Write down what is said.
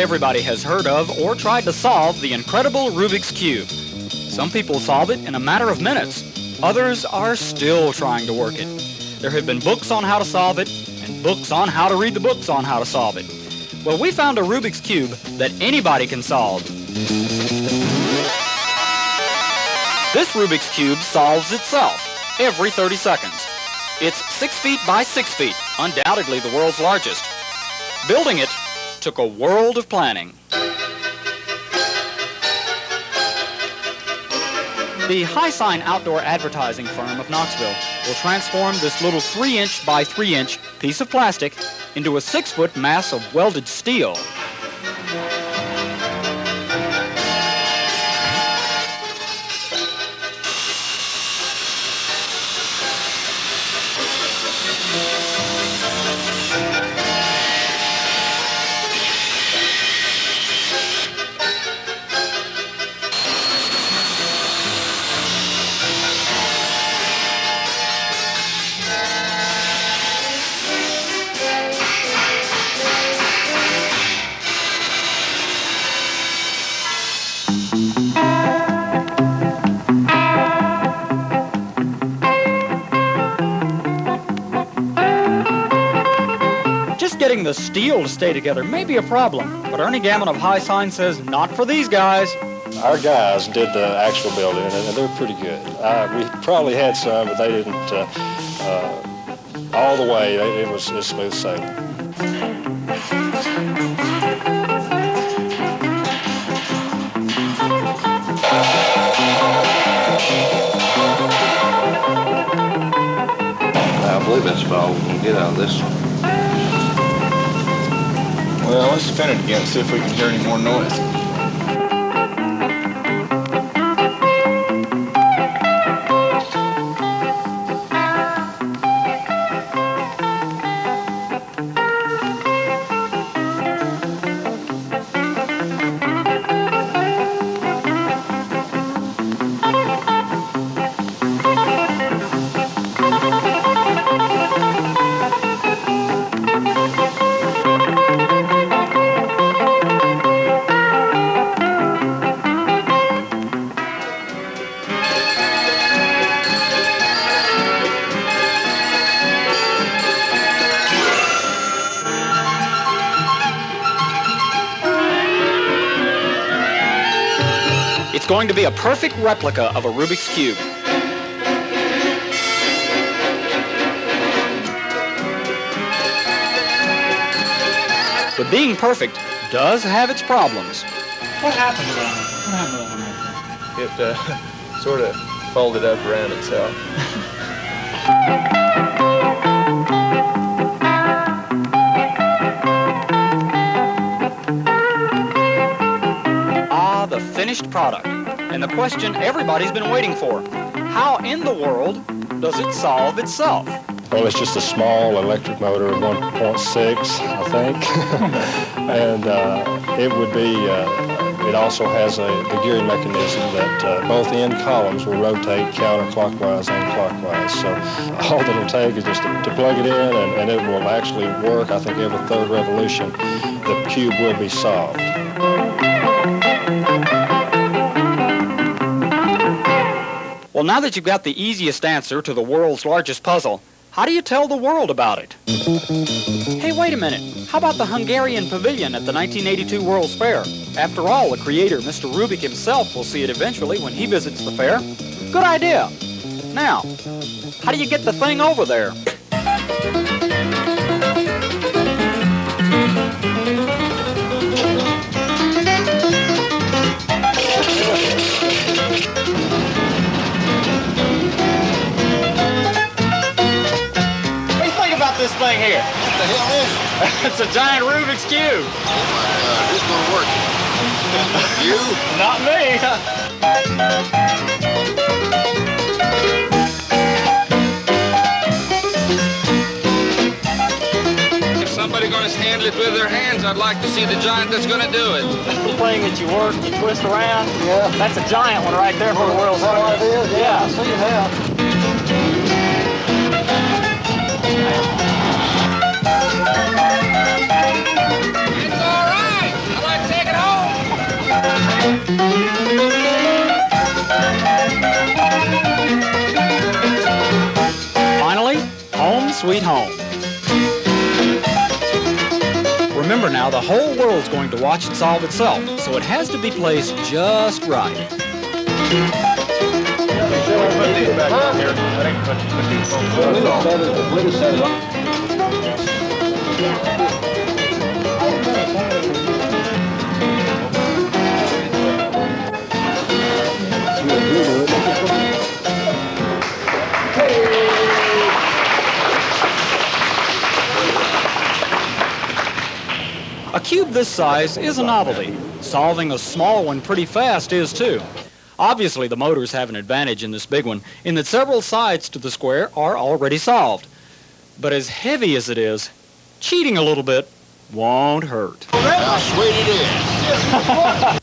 everybody has heard of or tried to solve the incredible Rubik's Cube. Some people solve it in a matter of minutes. Others are still trying to work it. There have been books on how to solve it and books on how to read the books on how to solve it. Well, we found a Rubik's Cube that anybody can solve. This Rubik's Cube solves itself every 30 seconds. It's 6 feet by 6 feet, undoubtedly the world's largest. Building it took a world of planning. The High Sign outdoor advertising firm of Knoxville will transform this little 3-inch by 3-inch piece of plastic into a 6-foot mass of welded steel. Getting the steel to stay together may be a problem, but Ernie Gammon of High Sign says not for these guys. Our guys did the actual building, and they're pretty good. We probably had some, but they didn't all the way. It was smooth sailing. I believe that's about all we can get out of this. Well, let's spin it again, see if we can hear any more noise. It's going to be a perfect replica of a Rubik's Cube. But being perfect does have its problems. What happened to that? What happened to that? It sort of folded up around itself. The finished product, and the question everybody's been waiting for: how in the world does it solve itself? Well, it's just a small electric motor of 1.6, I think, and it would be. It also has the gearing mechanism that both end columns will rotate counterclockwise and clockwise. So all that it'll take is just to plug it in, and it will actually work. I think every third revolution, the cube will be solved. Well, now that you've got the easiest answer to the world's largest puzzle, how do you tell the world about it? Hey, wait a minute. How about the Hungarian pavilion at the 1982 World's Fair? After all, the creator, Mr. Rubik himself, will see it eventually when he visits the fair. Good idea. Now, how do you get the thing over there? This thing here. What the hell is it? It's a giant Rubik's Cube. Oh my God, this is gonna work. You? Not me. If somebody's gonna handle it with their hands, I'd like to see the giant that's gonna do it. The thing that you work, you twist around. Yeah. That's a giant one right there for the world's largest. Yeah, I see it now. It's all right. I like Finally, home sweet home. Remember now, the whole world's going to watch it solve itself, so it has to be placed just right. Put these back up here. I think put these phones A cube this size is a novelty. Solving a small one pretty fast is too. Obviously, the motors have an advantage in this big one in that several sides to the square are already solved. But as heavy as it is, cheating a little bit won't hurt. How sweet it is.